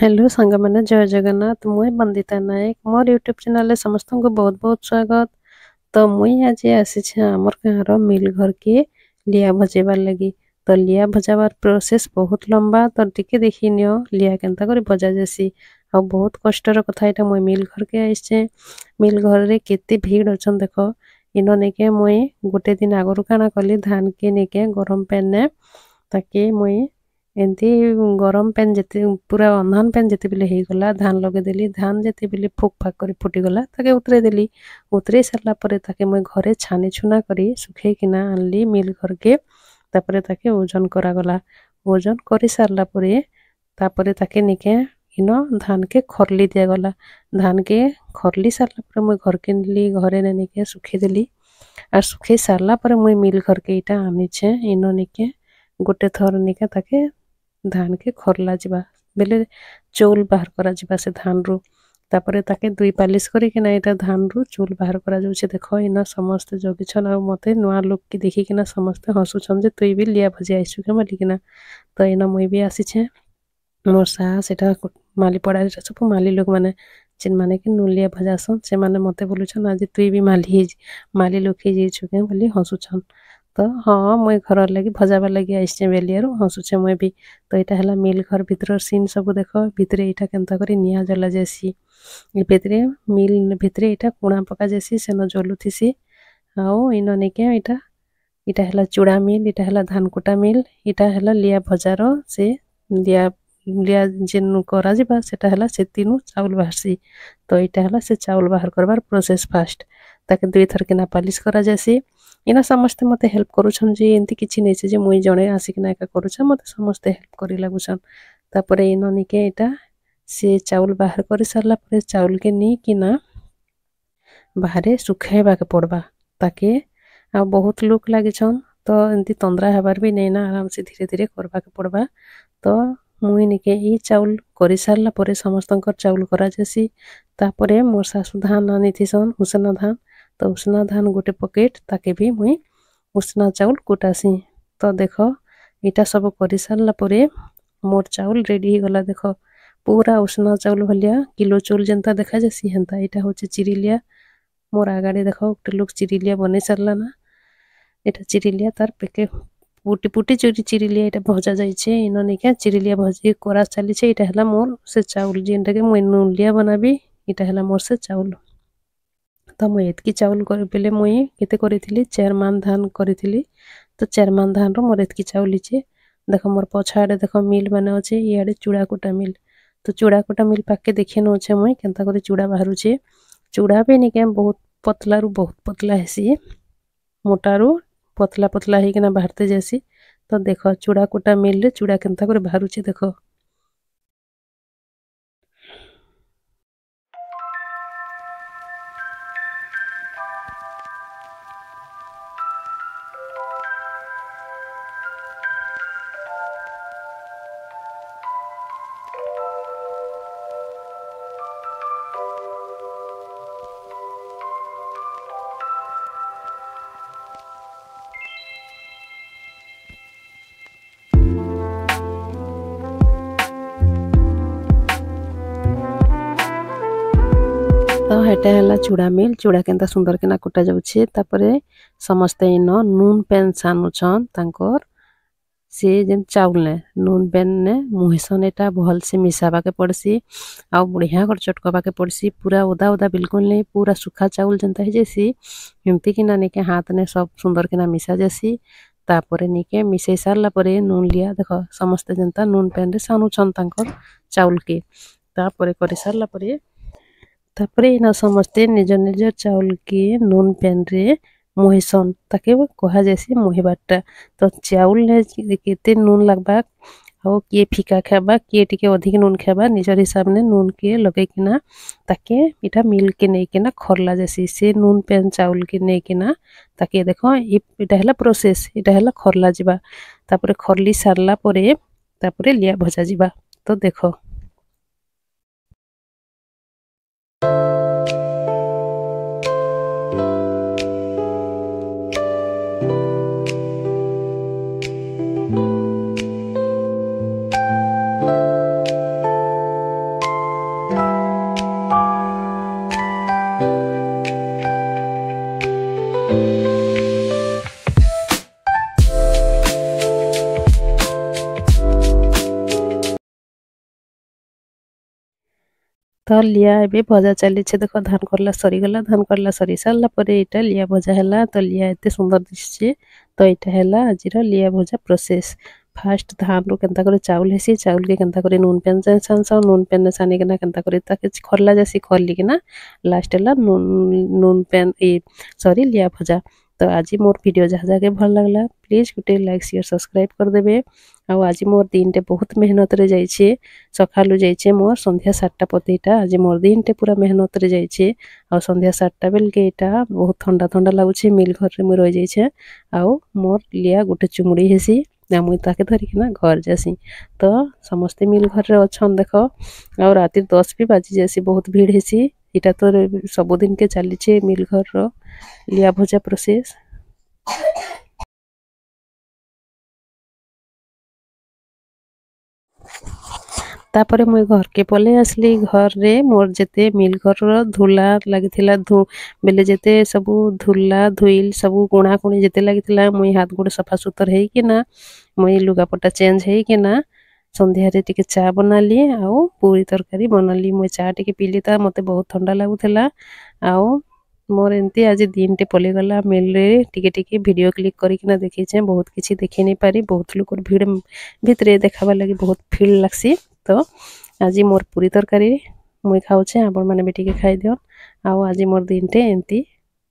Hello सांग मैंने जय जगन्नाथ मुई बंदिता नायक मोर यूट्यूब चैनल समस्त को बहुत बहुत स्वागत। तो मुई आज आसी आमर गाँव मिल घर के लिया भजेबार लगी। तो लिया भजाबार प्रोसेस बहुत लंबा तो टिके देखी नियो लिया केनता कर भजा जासी आ बहुत कष्टर कथा यहाँ मुई मिल घर के आइसे। मिल घर रे केते भीड़ अच्छा देख इन नेके मुई गोटे दिन आगु काना कली धान के नेके गरम पैन ने ताके मुई एमती गरम पैन जिते पूरा अन्धान पैन जिते बेले गला धान लगेदेली धान जिते बेले फुक फाक कर फुटीगला ताके उतरे देली। उतरे सारा पर ताके मुई घरे छानी छुना करी सुखे किना आनली मिल घर के तापरे ताके ओजन करागला। ओजन कर सारा तापरे ताके निके इन धान के खरली दियागला। धान के खरली सारा पर मुई घर के ली घरे निके सुखे देली और सुखे सारा पर मुई मिल घर के इटा आनीछे इन निके गोटे थर निके ताके धान के खरला जिबा बेले चौल बाहर करा जिबा से धान रु तापरे ताके दुई पालिश करी कि ना एटा धान रु चौल बाहर करा जाउछे। देखो इन समस्त जगिछन आ मते नुआ लोक की देखि किना समस्त हसुछन जे तुई भी लिया भजी आइसु के बोली किना। तो इन मुई भी आसीछे मोर सा सेटा माली पड़ा सब माली लोक माने जिन माने कि नुलिया भजासन से माने मते बोलुछन आज तुई भी माली लोक ही जेछु के बोली हसुछन। तो हाँ मुई घर लगी भजाबार लगी आइसे बेलियारू हसुचे मुई भी। तो यहाँ है मिल घर भितर सीन सब देख भितरे यहाँ केनता करी निया जला जासी भितरे मिल भितरे यहाँ कुणा पका जासी सेन जलुथिसी आओ इन निके इटा है चूड़ा मिल इटा है धान कुटा मिल इटा है लिया भजार से लिया लिया जेन करा जिबा सेटा है से तीनू चाउल बाहरसी। तो यहाँ है से चाउल बाहर करबार प्रोसेस फास्ट ताके दुई थर किना पालिश करा जासी। इना समस्ते मते हेल्प करूछन जे एंती किछि नै छै जे मुई जणे आसिकिना एका करूछन मते समस्ते हेल्प करी लागुछन। तापरे इन निके एटा से चाउल बाहर करी सारला परे चाउल के नी किना बाहरे सुखाइबा के पड़बा ताके आ बहुत लोक लागिछन तो एंती तंद्रा हेबार भी नै ना आराम से धीरे धीरे करबा के पड़बा। तो मुई निके ई चाउल करी सारला परे समस्तंकर चाउल करा जासी। तापरे मोर सासु धान आनिथिसन उसना धान तो उसना धान गोटे पकेट ताके भी मुई उसना चाउल कुटासी। तो देख इटा सब कर सारा परे मोर चाउल रेडी गला देख पूरा उसना चाउल भलिया किलो चाउल जेनता देखा जासी हेनता इटा होचे चिरिलिया मोर आगाड़े देख गोटे लोक चिरिलिया बने सारला ना इटा चिरिलिया तार पेके पुटी पुटी चोरी चिरिलिया इटा भजा जाइछे इन निके चिरिलिया भजी करा चलीछे। इटा हला मोर से चाउल जेनटा के मुई नुलिया बनाबी इटा हला मोर से चाउल। तो मुई एतकी चाउल कर बेले मुई केते करिथिली 4 मान धान करिथिली। तो 4 मान धान रो मोर एतकी चाउल इचे देख मोर पछाड़े देख मिल माने अछि इयाडे चूड़ा कुटा मिल। तो चूड़ा कुटा मिल पाके देखि नछे मुई केनता करे चूड़ा बाहरुचे चूड़ा भी निके बहुत पतला रु बहुत पतला हेसी मोटा रु पतला पतला हे किना बाहरते जासी। तो देख चूड़ा कुटा मिल रे चूड़ा केनता करे बाहरुचे देख। तो हेटा है चूड़ा मिल चूड़ा केनता सुंदर केना कुटा जाउछे। तापरे समस्ते इन नून पेन सानुछन तांकर से जेन चाउल ने नून पेन ने मुहिसन एटा भल से मिसाबा के पड़सी आ बढ़िया कर चटकबा के पड़सी पूरा ओदा ओदा बिल्कुल नहीं पूरा सुखा चाउल जनता है जैसी एमती किना निके हाथ ने सब सुंदर किना मिसा जासी। तापरे निके मिसई सारला परे नून लिया देख समस्ते जनता नून पेन रे सानुछन तांकर चाउल के। तापरे करि सारला परे तापरे इन समस्ते निज निज चाउल के नून पेन रे मुहिसन ताके कहा जैसे मुहिबाटा। तो चाउल ने केते नून लगबा और किए फीका खाबा किए टिके अधिक नून खाबा निजर हिसाब ने नून के लगे किना ताके इटा मिल के नहीं किना खरला जैसी से नून पेन चाउल के नहीं किना ताके देखो इटा है प्रोसेस इटा है खरला जिबा। तापरे खरली सारला परे तापरे लिया भजा जिबा। तो देखो ତ ଲିଆ ଏବେ ଭଜା ଚାଲିଛି ଦେଖ ଧାନ କରଲା ସରିଗଲା ଧାନ କରଲା ସରି ସାରିଲା ପରେ ଏଇଟା ଲିଆ ଭଜା ହେଲା ତ ଲିଆ ଏତେ ସୁନ୍ଦର ଦିଶୁଛି ତ ଏଇଟା ହେଲା ଆଜିର ଲିଆ ଭଜା ପ୍ରୋସେସ फास्ट धान रू केनता करे चाउल हेसी चाउल के केनता करे नून पेन छानसा नून पेन छानी के ना केनता करे ताके खरला जैसी खरली के ना लास्ट ला नून नून पेन ए सॉरी लिया भजा तो आज मोर वीडियो जहाँ जाके भल लगला प्लीज गोटे लाइक शेयर सब्सक्राइब कर देबे आ आज मोर दिन टे बहुत मेहनत रे जाइछे सखालु जाइछे मोर संध्या 7टा पतेटा आज मोर दिन टे पूरा मेहनत रे जाइछे आ संध्या 7टा बेल के एटा बहुत ठंडा ठंडा लागुछे मिल घर रे मु रह जाइछे आ मोर लिया गोटे चुमुड़ी हेसी ना मुई ताके धरिकिना घर जासी तो समस्ते मिल घर रे अछन देख आ राति 10 भी बाजी जासी बहुत भीड़ हेसी इटा तो सबुदिन के चली मिल घर रो लिया भजा प्रोसेस तापरे मुई घर के पले आसली घर रे मोर जेते मिल घर रो धुला लागिथिला बेले जेते सबू धुला धुइल सबू गुणा कुणी जेते लागिथिला मुई हाथ गोड़ सफा सुतर हेई कि ना मुई लुगापटा चेंज हेई कि ना संध्या रे टिके चा बनाली आउ पूरी तरकारी बनाली मुई चा टिके पीली ता मते बहुत ठंडा लागुथिला आउ मोर एंती आज दिन टे पले गला मेल रे टिके टिके वीडियो क्लिक करिकिना देखि छे बहुत किछि देखि नै पारी बहुत लोकर भीड़ भितरे देखाबा लागि बहुत फील लागसी तो आज मोर पूरी तरकारी मुई खाऊे आपण मैंने भी टिके खाई दियन आउ आज मोर दिन टे एंती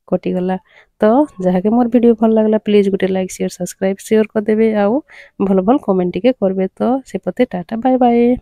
कटिगला तो जहाँके मोर वीडियो भल लगला प्लीज गोटे लाइक शेयर सब्सक्राइब शेयर कर देबे आउ भल भल कमेंट टिके करबे तो से पते टाटा बाय बाय।